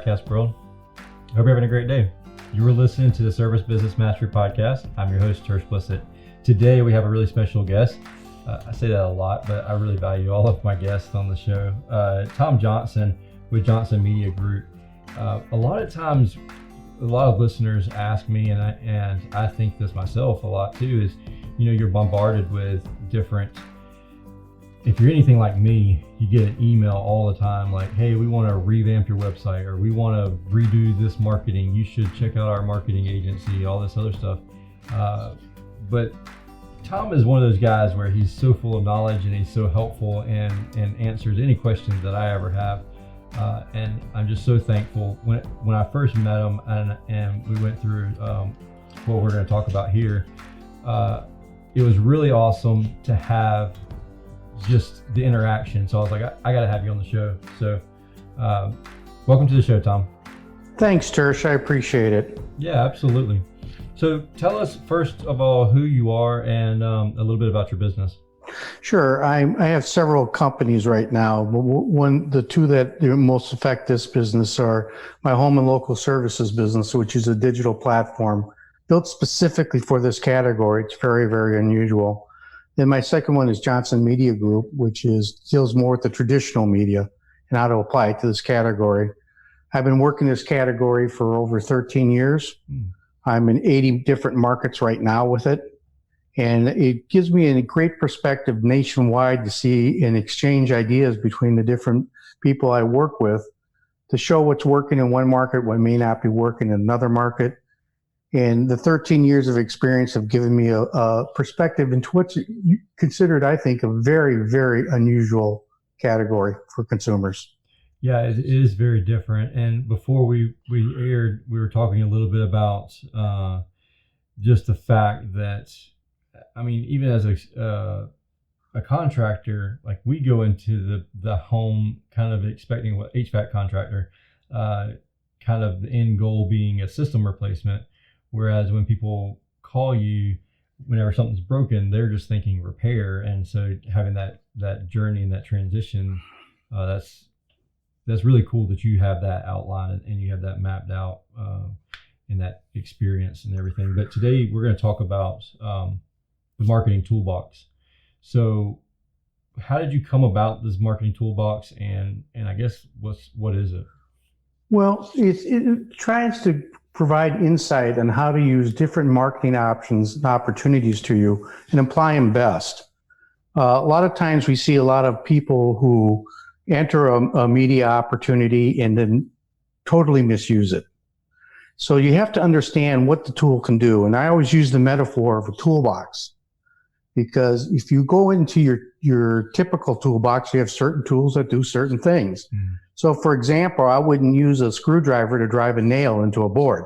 podcast world. I hope you're having a great day. You were listening to the Service Business Mastery Podcast. I'm your host, Tersh. Today we have a really special guest. I say that a lot, but I really value all of my guests on the show. Thom Johnson with Johnson Media Group. A lot of times, a lot of listeners ask me, and I think this myself a lot too, is, you're bombarded with different. If you're anything like me, you get an email all the time like, hey, we want to revamp your website, or we want to redo this marketing. You should check out our marketing agency, all this other stuff. But Thom is one of those guys where he's so full of knowledge and he's so helpful and answers any questions that I ever have. And I'm just so thankful. When I first met him and we went through what we're going to talk about here, it was really awesome to have just the interaction. So I was like, I got to have you on the show. So welcome to the show, Thom. Thanks, Tersh. I appreciate it. Yeah, absolutely. So tell us first of all who you are and a little bit about your business. Sure. I have several companies right now. The two that most affect this business are my home and local services business, which is a digital platform built specifically for this category. It's very, very unusual. Then my second one is Johnson Media Group, which deals more with the traditional media and how to apply it to this category. I've been working this category for over 13 years. I'm in 80 different markets right now with it. And it gives me a great perspective nationwide to see and exchange ideas between the different people I work with to show what's working in one market, what may not be working in another market. And the 13 years of experience have given me a perspective into what's considered, I think, a very, very unusual category for consumers. Yeah, it is very different. And before we aired, we were talking a little bit about just the fact that, even as a contractor, like we go into the home kind of expecting what HVAC contractor, kind of the end goal being a system replacement. Whereas when people call you, whenever something's broken, they're just thinking repair. And so having that journey and that transition, that's really cool that you have that outline and you have that mapped out in that experience and everything. But today we're going to talk about the marketing toolbox. So how did you come about this marketing toolbox, and I guess what is it? Well, it tries to provide insight on how to use different marketing options and opportunities to you and apply them best. A lot of times we see a lot of people who enter a media opportunity and then totally misuse it. So you have to understand what the tool can do. And I always use the metaphor of a toolbox, because if you go into your typical toolbox, you have certain tools that do certain things. So for example, I wouldn't use a screwdriver to drive a nail into a board.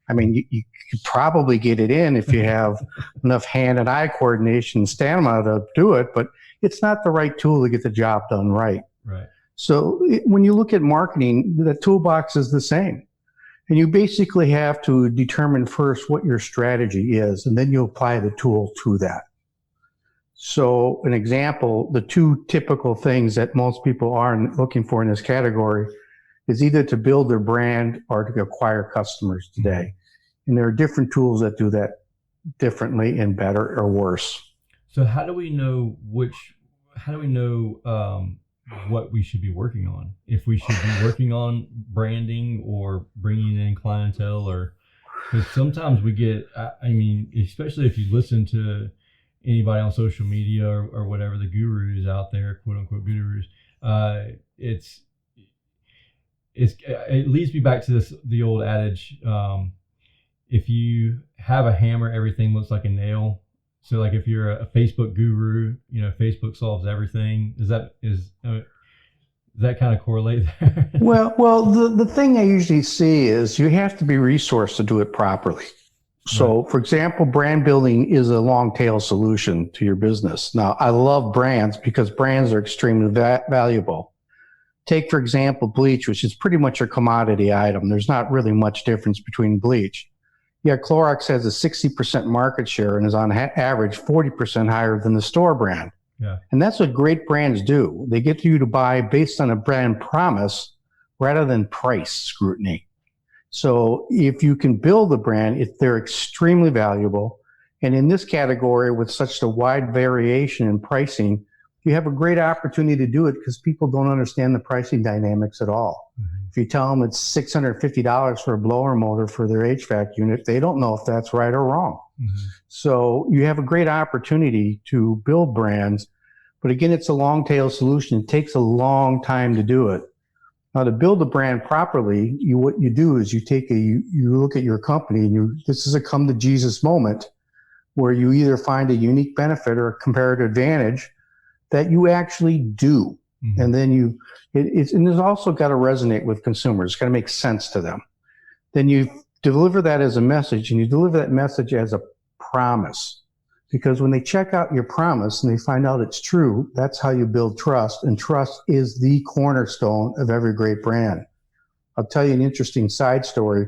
You could probably get it in if you have enough hand and eye coordination and stamina to do it, but it's not the right tool to get the job done right. Right. So when you look at marketing, the toolbox is the same. And you basically have to determine first what your strategy is, and then you apply the tool to that. So an example, the two typical things that most people are looking for in this category is either to build their brand or to acquire customers today. And there are different tools that do that differently and better or worse. So how do we know what we should be working on? If we should be working on branding or bringing in clientele, or because sometimes we get, especially if you listen to anybody on social media or whatever, the gurus out there, quote unquote gurus, it leads me back to the old adage, if you have a hammer, everything looks like a nail. So like if you're a Facebook guru, Facebook solves everything. Does that kind of correlate there? Well, the thing I usually see is you have to be resourced to do it properly. So, For example, brand building is a long tail solution to your business. Now, I love brands because brands are extremely valuable. Take, for example, bleach, which is pretty much a commodity item. There's not really much difference between bleach. Yeah, Clorox has a 60% market share and is on average 40% higher than the store brand. Yeah. And that's what great brands do. They get you to buy based on a brand promise rather than price scrutiny. So if you can build a brand, if they're extremely valuable, and in this category with such a wide variation in pricing, you have a great opportunity to do it because people don't understand the pricing dynamics at all. Mm-hmm. If you tell them it's $650 for a blower motor for their HVAC unit, they don't know if that's right or wrong. Mm-hmm. So you have a great opportunity to build brands, but again, it's a long tail solution. It takes a long time to do it. Now, to build a brand properly, what you do is you look at your company and this is a come to Jesus moment where you either find a unique benefit or a comparative advantage that you actually do. Mm-hmm. And then and it's also got to resonate with consumers. It's got to make sense to them. Then you deliver that as a message, and you deliver that message as a promise. Because when they check out your promise and they find out it's true, that's how you build trust. And trust is the cornerstone of every great brand. I'll tell you an interesting side story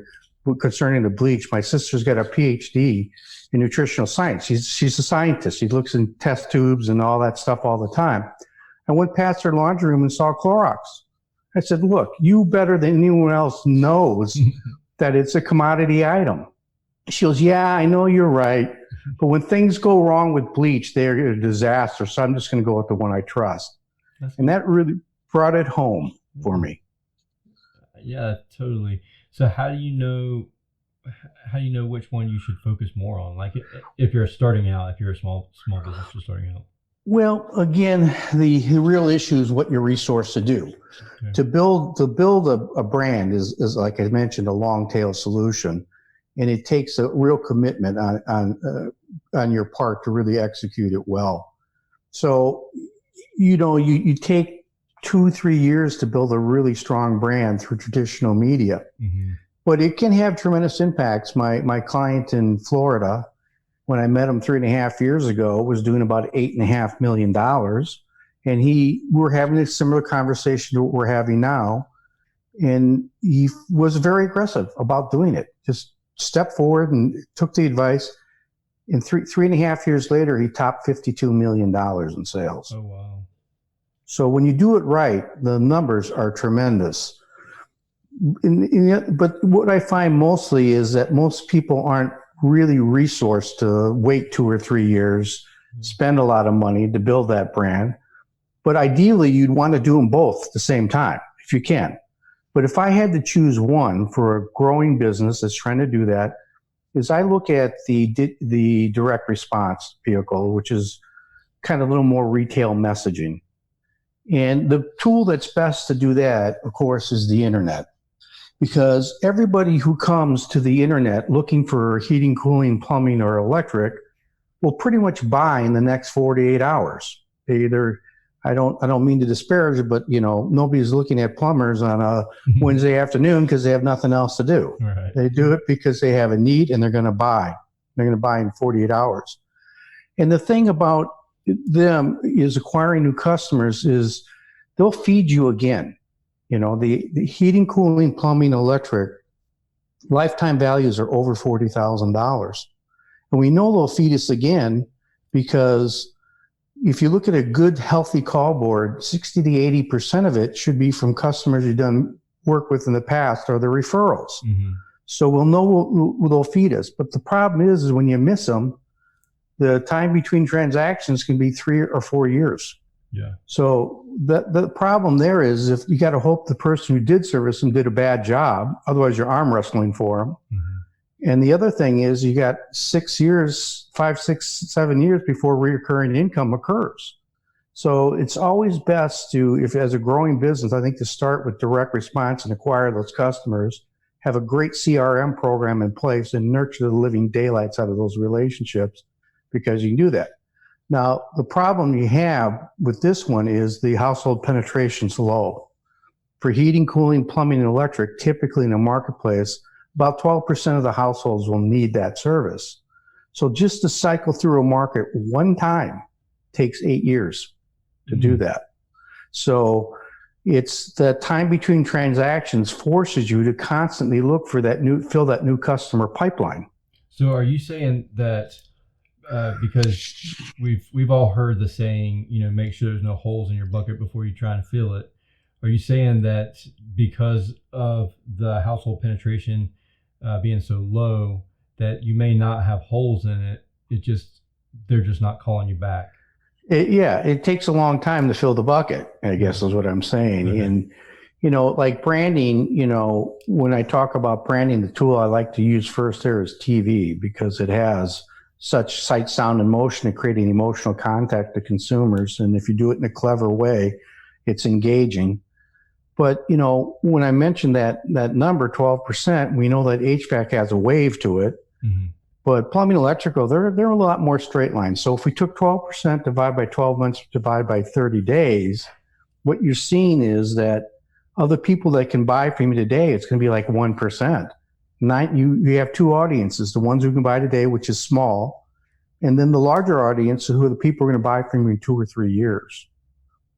concerning the bleach. My sister's got a PhD in nutritional science. She's a scientist. She looks in test tubes and all that stuff all the time. I went past her laundry room and saw Clorox. I said, look, you better than anyone else knows that it's a commodity item. She goes, yeah, I know you're right. But when things go wrong with bleach, they're a disaster. So I'm just going to go with the one I trust. And that really brought it home for me. Yeah, totally. So how do you know which one you should focus more on? Like if you're starting out, if you're a small business just starting out. Well, again, the real issue is what you're resourced to do. Okay. To build a brand is, like I mentioned, a long tail solution, and it takes a real commitment on your part to really execute it well. So, you take 2-3 years to build a really strong brand through traditional media, mm-hmm. but it can have tremendous impacts. My client in Florida, when I met him 3.5 years ago, was doing about $8.5 million. And we're having a similar conversation to what we're having now. And he was very aggressive about doing it. Just stepped forward and took the advice. And 3.5 years later, he topped $52 million in sales. Oh, wow. So when you do it right, the numbers are tremendous. But what I find mostly is that most people aren't really resourced to wait 2 or 3 years, spend a lot of money to build that brand. But ideally, you'd want to do them both at the same time, if you can. But if I had to choose one for a growing business that's trying to do that, is I look at the direct response vehicle, which is kind of a little more retail messaging. And the tool that's best to do that, of course, is the internet. Because everybody who comes to the internet looking for heating, cooling, plumbing, or electric will pretty much buy in the next 48 hours. I don't mean to disparage it, but nobody's looking at plumbers on a Wednesday afternoon because they have nothing else to do. Right. They do it because they have a need and they're going to buy. They're going to buy in 48 hours. And the thing about them is acquiring new customers is they'll feed you again. The heating, cooling, plumbing, electric, lifetime values are over $40,000. And we know they'll feed us again because if you look at a good, healthy call board, 60 to 80% of it should be from customers you've done work with in the past or the referrals. Mm-hmm. So we'll know they'll feed us. But the problem is when you miss them, the time between transactions can be 3 or 4 years. Yeah. So the problem there is if you got to hope the person who did service them did a bad job, otherwise you're arm wrestling for them. Mm-hmm. And the other thing is you got 6 years, 5, 6, 7 years before recurring income occurs. So it's always best to, if as a growing business, I think to start with direct response and acquire those customers, have a great CRM program in place and nurture the living daylights out of those relationships because you can do that. Now, the problem you have with this one is the household penetration's low. For heating, cooling, plumbing, and electric, typically in a marketplace, about 12% of the households will need that service. So just to cycle through a market one time takes 8 years to do that. So it's the time between transactions forces you to constantly look for fill that new customer pipeline. So are you saying that because we've all heard the saying, make sure there's no holes in your bucket before you try and fill it. are you saying that because of the household penetration being so low, that you may not have holes in it? They're just not calling you back. It takes a long time to fill the bucket, I guess is what I'm saying. Okay. And, like branding, when I talk about branding, the tool I like to use first there is TV, because it has such sight, sound, and motion to creating emotional contact to consumers. And if you do it in a clever way, it's engaging. But, when I mentioned that number, 12%, we know that HVAC has a wave to it. Mm-hmm. But plumbing, electrical, they're a lot more straight lines. So if we took 12%, divide by 12 months, divide by 30 days, what you're seeing is that of the people that can buy from you today, it's going to be like 1%. You have two audiences, the ones who can buy today, which is small, and then the larger audience, who are the people who are going to buy from you in 2 or 3 years.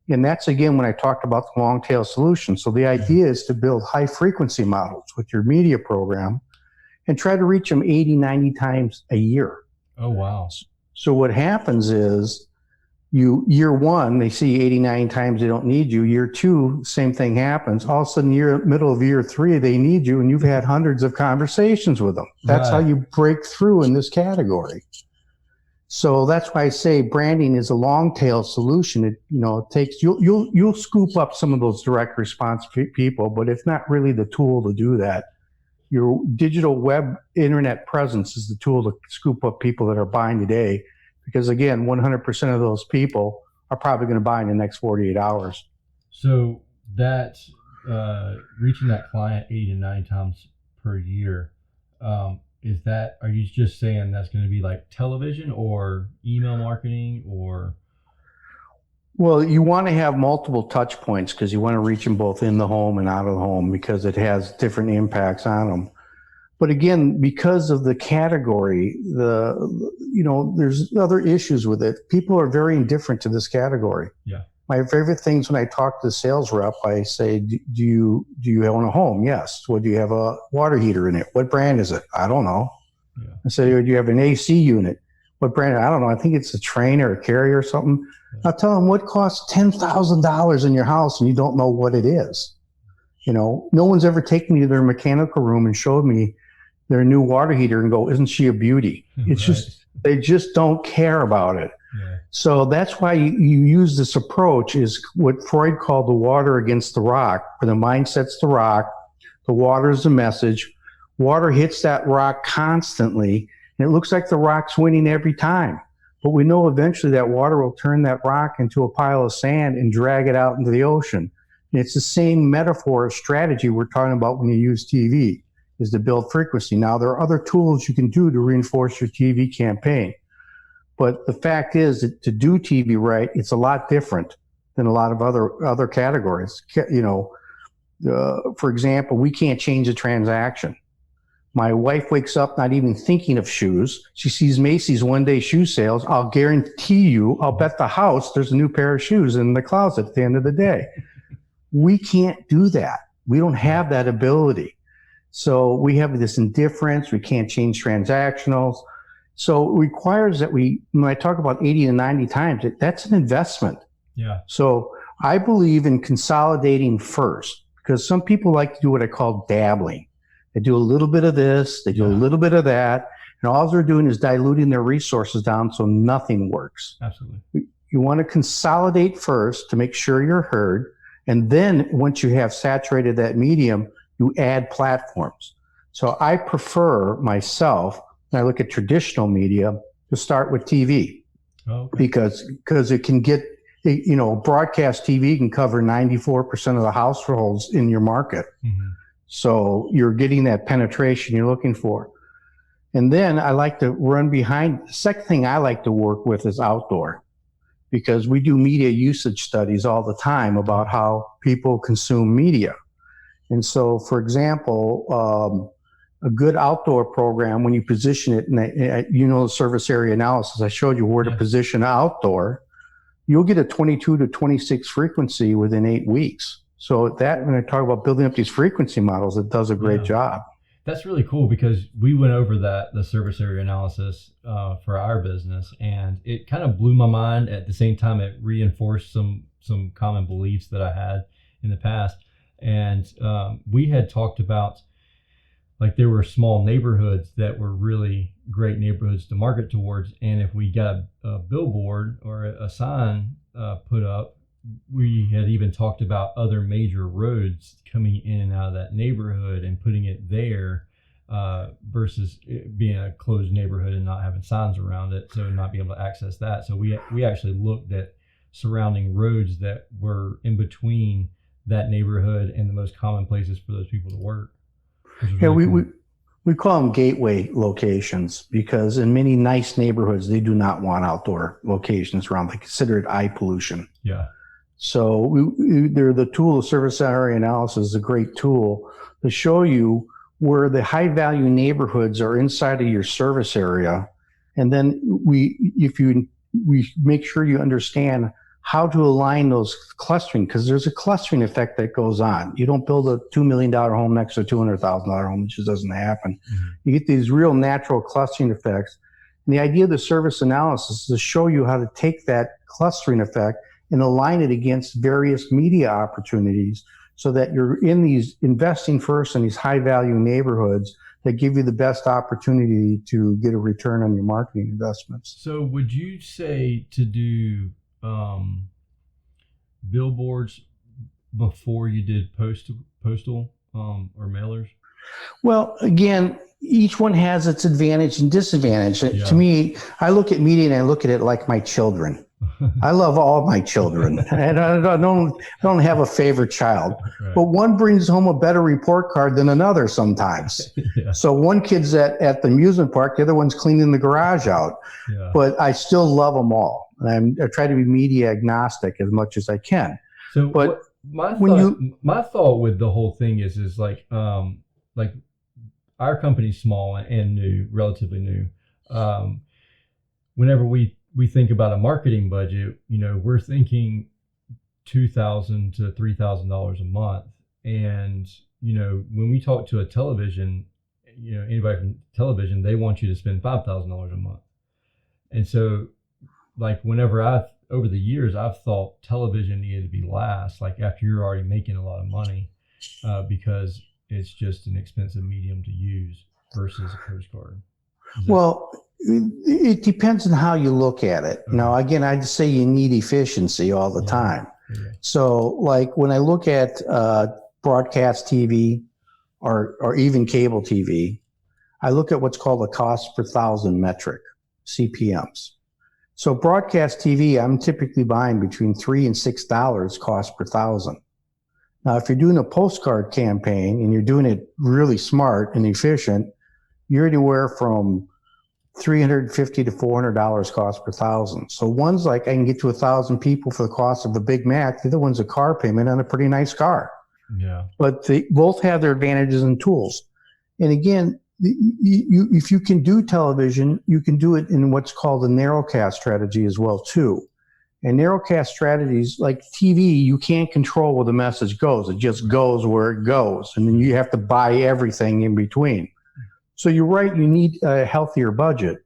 And that's, again, when I talked about the long tail solution. So the idea is to build high frequency models with your media program and try to reach them 80, 90 times a year. Oh, wow. So what happens is year one, they see 89 times they don't need you. Year two, same thing happens. All of a sudden, middle of year three, they need you, and you've had hundreds of conversations with them. That's Right. how you break through in this category. So that's why I say branding is a long tail solution. It takes you'll scoop up some of those direct response people, but it's not really the tool to do that. Your digital web internet presence is the tool to scoop up people that are buying today, because again, 100% of those people are probably going to buy in the next 48 hours. So that reaching that client 8 to 9 times per year, are you just saying that's going to be like television or email marketing or? Well, you want to have multiple touch points because you want to reach them both in the home and out of the home, because it has different impacts on them. But again, because of the category, there's other issues with it. People are very indifferent to this category. Yeah. My favorite things when I talk to the sales rep, I say, do you own a home? Yes. Well, do you have a water heater in it? What brand is it? I don't know. Yeah. I say, do you have an AC unit? What brand? I don't know. I think it's a Train or a Carrier or something. Yeah. I'll tell them what costs $10,000 in your house and you don't know what it is. No one's ever taken me to their mechanical room and showed me their new water heater and go, isn't she a beauty? It's right. They just don't care about it. Yeah. So that's why you use this approach, is what Freud called the water against the rock, where the mind sets the rock, the water is the message, water hits that rock constantly, and it looks like the rock's winning every time. But we know eventually that water will turn that rock into a pile of sand and drag it out into the ocean. And it's the same metaphor or strategy we're talking about when you use TV, is to build frequency. Now, there are other tools you can do to reinforce your TV campaign. But the fact is that to do TV right, it's a lot different than a lot of other categories. For example, we can't change a transaction. My wife wakes up not even thinking of shoes. She sees Macy's one-day shoe sales. I'll guarantee you, I'll bet the house there's a new pair of shoes in the closet at the end of the day. We can't do that. We don't have that ability. So we have this indifference. We can't change transactionals. So it requires that when I talk about 80 to 90 times, that's an investment. Yeah. So I believe in consolidating first, because some people like to do what I call dabbling. They do a little bit of this, they do a little bit of that, and all they're doing is diluting their resources down so nothing works. Absolutely. You want to consolidate first to make sure you're heard, and then once you have saturated that medium, you add platforms. So I prefer myself, when I look at traditional media, to start with TV. Okay. Because it can get, broadcast TV can cover 94% of the households in your market. Mm-hmm. So you're getting that penetration you're looking for. And then I like to run behind. The second thing I like to work with is outdoor, because we do media usage studies all the time about how people consume media. And so, for example, a good outdoor program, when you position it, the service area analysis, I showed you where to position outdoor, you'll get a 22 to 26 frequency within 8 weeks. So that, when I talk about building up these frequency models, it does a great job. That's really cool, because we went over the service area analysis for our business, and it kind of blew my mind. At the same time, it reinforced some common beliefs that I had. in the past. And we had talked about, like, there were small neighborhoods that were really great neighborhoods to market towards. And if we got a billboard or a sign put up, we had even talked about other major roads coming in and out of that neighborhood and putting it there versus it being a closed neighborhood and not having signs around it, so not being able to access that. So we actually looked at surrounding roads that were in between that neighborhood and the most common places for those people to work. Yeah, we call them gateway locations because in many nice neighborhoods, they do not want outdoor locations around. They consider it eye pollution. Yeah. So they're the tool of service area analysis is a great tool to show you where the high value neighborhoods are inside of your service area. And then we make sure you understand how to align those clustering, because there's a clustering effect that goes on. You don't build a $2 million home next to a $200,000 home. It just doesn't happen. Mm-hmm. You get these real natural clustering effects. And the idea of the service analysis is to show you how to take that clustering effect and align it against various media opportunities so that you're in these investing first in these high value neighborhoods that give you the best opportunity to get a return on your marketing investments. So would you say to do billboards before you did postal or mailers? Well, again, each one has its advantage and disadvantage. Yeah. To me, I look at media and I look at it like my children. I love all my children, and I don't have a favorite child. Right. But one brings home a better report card than another sometimes. Yeah. So one kid's at the amusement park, the other one's cleaning the garage out. Yeah. But I still love them all. And I try to be media agnostic as much as I can. So, but my thought with the whole thing is like our company's small and new, relatively new. Whenever we think about a marketing budget, we're thinking $2,000 to $3,000 a month. And, when we talk to a television, anybody from television, they want you to spend $5,000 a month. And so, like, over the years, I've thought television needed to be last, like after you're already making a lot of money, because it's just an expensive medium to use versus a postcard. Well, it depends on how you look at it. Okay. Now, again, I'd say you need efficiency all the time. Yeah. So, like, when I look at broadcast TV or even cable TV, I look at what's called the cost per thousand metric, CPMs. So broadcast TV, I'm typically buying between $3 and $6 cost per thousand. Now, if you're doing a postcard campaign and you're doing it really smart and efficient, you're anywhere from $350 to $400 cost per thousand. So one's like, I can get to 1,000 people for the cost of a Big Mac. The other one's a car payment on a pretty nice car. Yeah. But they both have their advantages and tools. And again, if you can do television, you can do it in what's called a narrowcast strategy as well too. And narrowcast strategies, like TV, you can't control where the message goes. It just goes where it goes. And then you have to buy everything in between. So you're right, you need a healthier budget.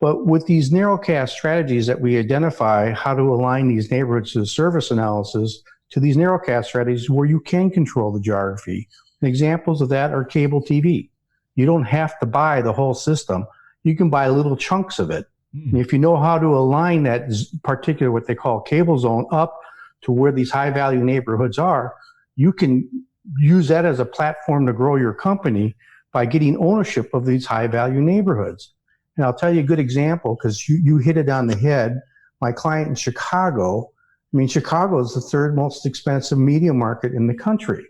But with these narrowcast strategies that we identify how to align these neighborhoods to the service analysis to these narrowcast strategies where you can control the geography. And examples of that are cable TV. You don't have to buy the whole system. You can buy little chunks of it. And if you know how to align that particular, what they call cable zone, up to where these high value neighborhoods are, you can use that as a platform to grow your company by getting ownership of these high value neighborhoods. And I'll tell you a good example because you hit it on the head. My client in Chicago, Chicago is the third most expensive media market in the country.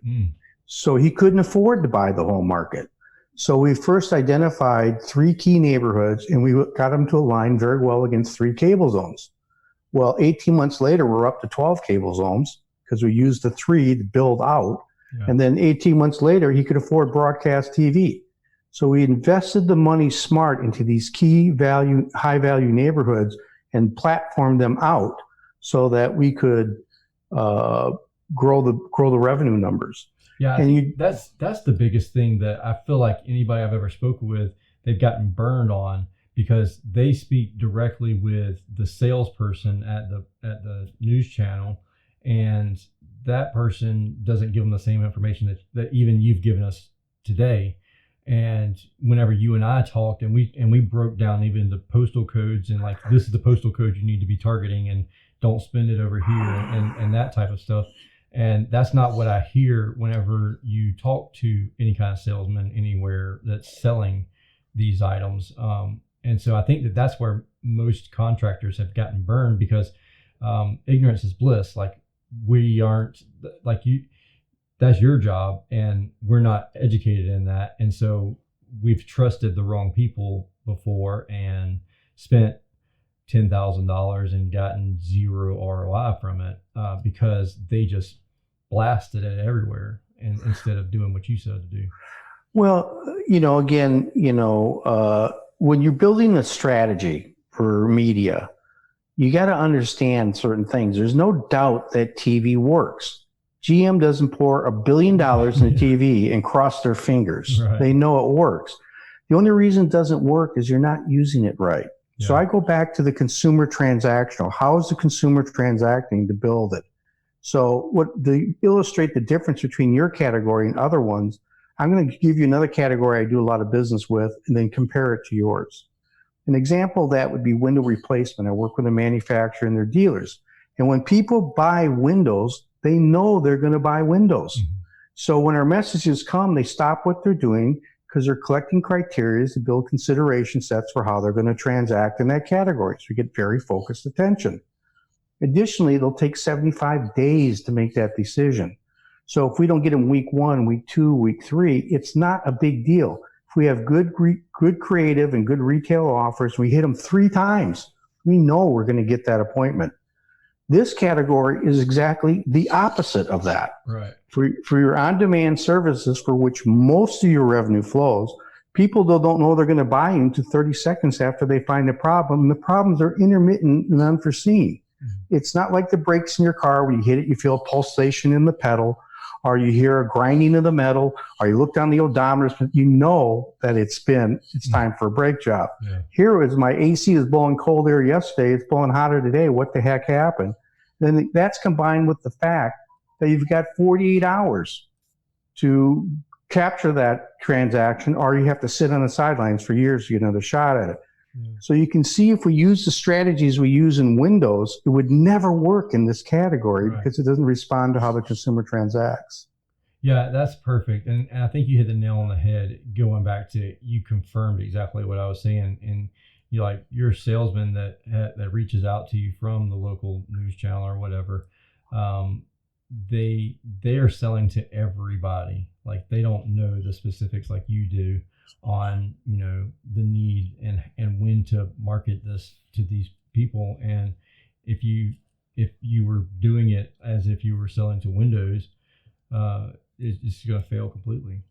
So he couldn't afford to buy the whole market. So we first identified 3 key neighborhoods and we got them to align very well against 3 cable zones. Well, 18 months later, we're up to 12 cable zones because we used the 3 to build out. Yeah. And then 18 months later, he could afford broadcast TV. So we invested the money smart into these key value, high value neighborhoods and platformed them out so that we could grow the revenue numbers. Yeah, and that's the biggest thing that I feel like anybody I've ever spoken with, they've gotten burned on because they speak directly with the salesperson at the news channel, and that person doesn't give them the same information that even you've given us today. And whenever you and I talked and we broke down even the postal codes and like, this is the postal code you need to be targeting and don't spend it over here and that type of stuff. And that's not what I hear whenever you talk to any kind of salesman anywhere that's selling these items. And so I think that's where most contractors have gotten burned, because ignorance is bliss. Like, we aren't like you, that's your job, and we're not educated in that. And so we've trusted the wrong people before and spent $10,000 and gotten zero ROI from it because they just blasted it everywhere, and instead of doing what you said to do. Well, again, when you're building a strategy for media, you got to understand certain things. There's no doubt that TV works. GM doesn't pour $1 billion in a TV and cross their fingers. Right. They know it works. The only reason it doesn't work is you're not using it right. Yeah. So I go back to the consumer transactional. How is the consumer transacting to build it? So to illustrate the difference between your category and other ones, I'm going to give you another category I do a lot of business with and then compare it to yours. An example of that would be window replacement. I work with a manufacturer and their dealers. And when people buy windows, they know they're going to buy windows. Mm-hmm. So when our messages come, they stop what they're doing because they're collecting criteria to build consideration sets for how they're going to transact in that category. So we get very focused attention. Additionally, it'll take 75 days to make that decision. So if we don't get them week 1, week 2, week 3, it's not a big deal. If we have good creative and good retail offers, we hit them 3 times, we know we're going to get that appointment. This category is exactly the opposite of that. Right. For your on-demand services, for which most of your revenue flows, people don't know they're going to buy into 30 seconds after they find a problem. And the problems are intermittent and unforeseen. Mm-hmm. It's not like the brakes in your car. When you hit it, you feel a pulsation in the pedal, or you hear a grinding of the metal, or you look down the odometer, you know that it's time for a brake job. Yeah. Here is my AC is blowing cold air yesterday, it's blowing hotter today, what the heck happened? Then that's combined with the fact that you've got 48 hours to capture that transaction, or you have to sit on the sidelines for years to get another shot at it. Yeah. So you can see if we use the strategies we use in Windows, it would never work in this category. Right. Because it doesn't respond to how the consumer transacts. Yeah, that's perfect. And I think you hit the nail on the head going back to, you confirmed exactly what I was saying. And you're a salesman that reaches out to you from the local news channel or whatever. They are selling to everybody. Like, they don't know the specifics like you do on the need and when to market this to these people. And if you were doing it as if you were selling to Windows, it's going to fail completely.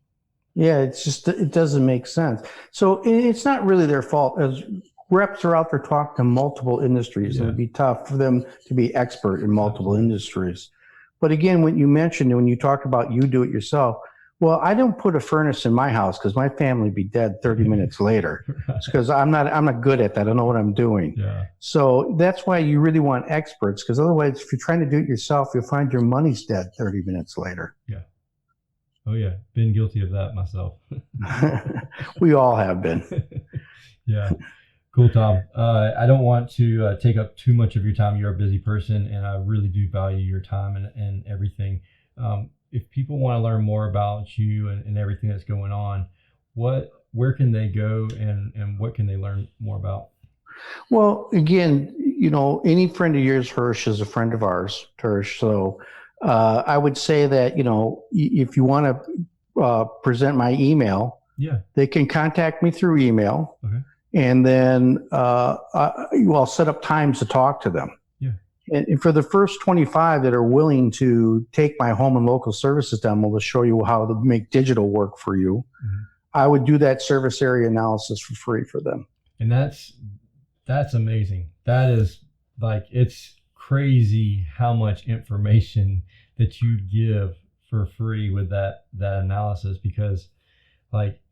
Yeah, it doesn't make sense. So it's not really their fault. As reps are out there talking to multiple industries, and it'd be tough for them to be expert in multiple industries. But again, when you talk about you do it yourself, well, I don't put a furnace in my house because my family would be dead 30 minutes later. Because I'm not good at that. I don't know what I'm doing. Yeah. So that's why you really want experts, because otherwise, if you're trying to do it yourself, you'll find your money's dead 30 minutes later. Yeah. Oh yeah, been guilty of that myself. We all have been. Yeah. Cool, Thom. I don't want to take up too much of your time. You're a busy person, and I really do value your time and everything. If people want to learn more about you and everything that's going on, where can they go and what can they learn more about? Well, again, any friend of yours, Tersh, is a friend of ours, Tersh. So I would say that, if you want to present my email, they can contact me through email. Okay. And then I'll set up times to talk to them. Yeah. And for the first 25 that are willing to take my home and local services demo to show you how to make digital work for you, mm-hmm. I would do that service area analysis for free for them. And that's amazing. That is it's crazy how much information that you give for free with that analysis, because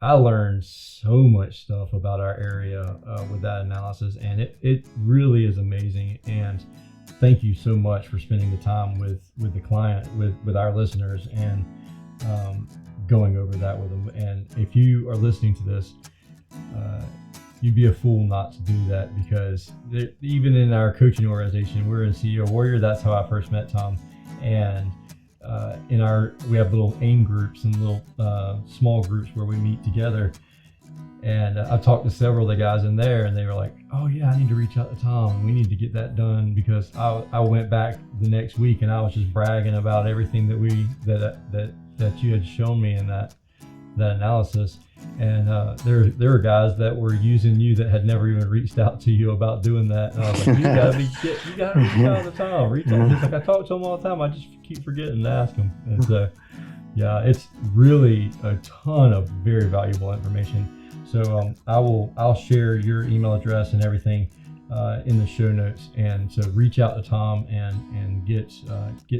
I learned so much stuff about our area with that analysis, and it really is amazing. And thank you so much for spending the time with the client, with our listeners, and going over that with them. And if you are listening to this, you'd be a fool not to do that, because even in our coaching organization, we're in CEO Warrior. That's how I first met Thom. And we have little AIM groups and little small groups where we meet together. And I've talked to several of the guys in there, and they were like, "Oh yeah, I need to reach out to Thom. We need to get that done," because I went back the next week and I was just bragging about everything that you had shown me in that analysis. And there were guys that were using you that had never even reached out to you about doing that. And I was like, you gotta reach out to Thom. Reach out. He's like, I talk to him all the time. I just keep forgetting to ask him. And so, yeah, it's really a ton of very valuable information. So I'll share your email address and everything in the show notes. And so reach out to Thom and get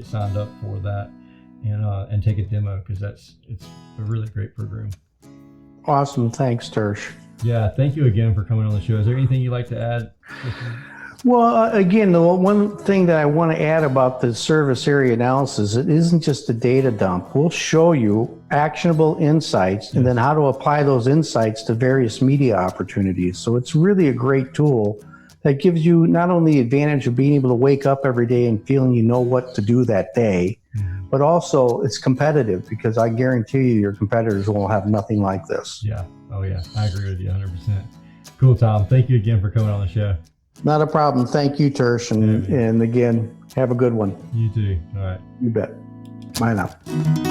signed up for that, and take a demo, because it's a really great program. Awesome. Thanks, Tersh. Yeah, thank you again for coming on the show. Is there anything you'd like to add? Well, again, the one thing that I want to add about the service area analysis, it isn't just a data dump. We'll show you actionable insights and then how to apply those insights to various media opportunities. So it's really a great tool that gives you not only the advantage of being able to wake up every day and feeling you know what to do that day, but also it's competitive, because I guarantee you your competitors will have nothing like this. Yeah. Oh yeah. I agree with you 100%. Cool, Thom. Thank you again for coming on the show. Not a problem. Thank you, Tersh. And again, have a good one. You too. All right. You bet. Bye now.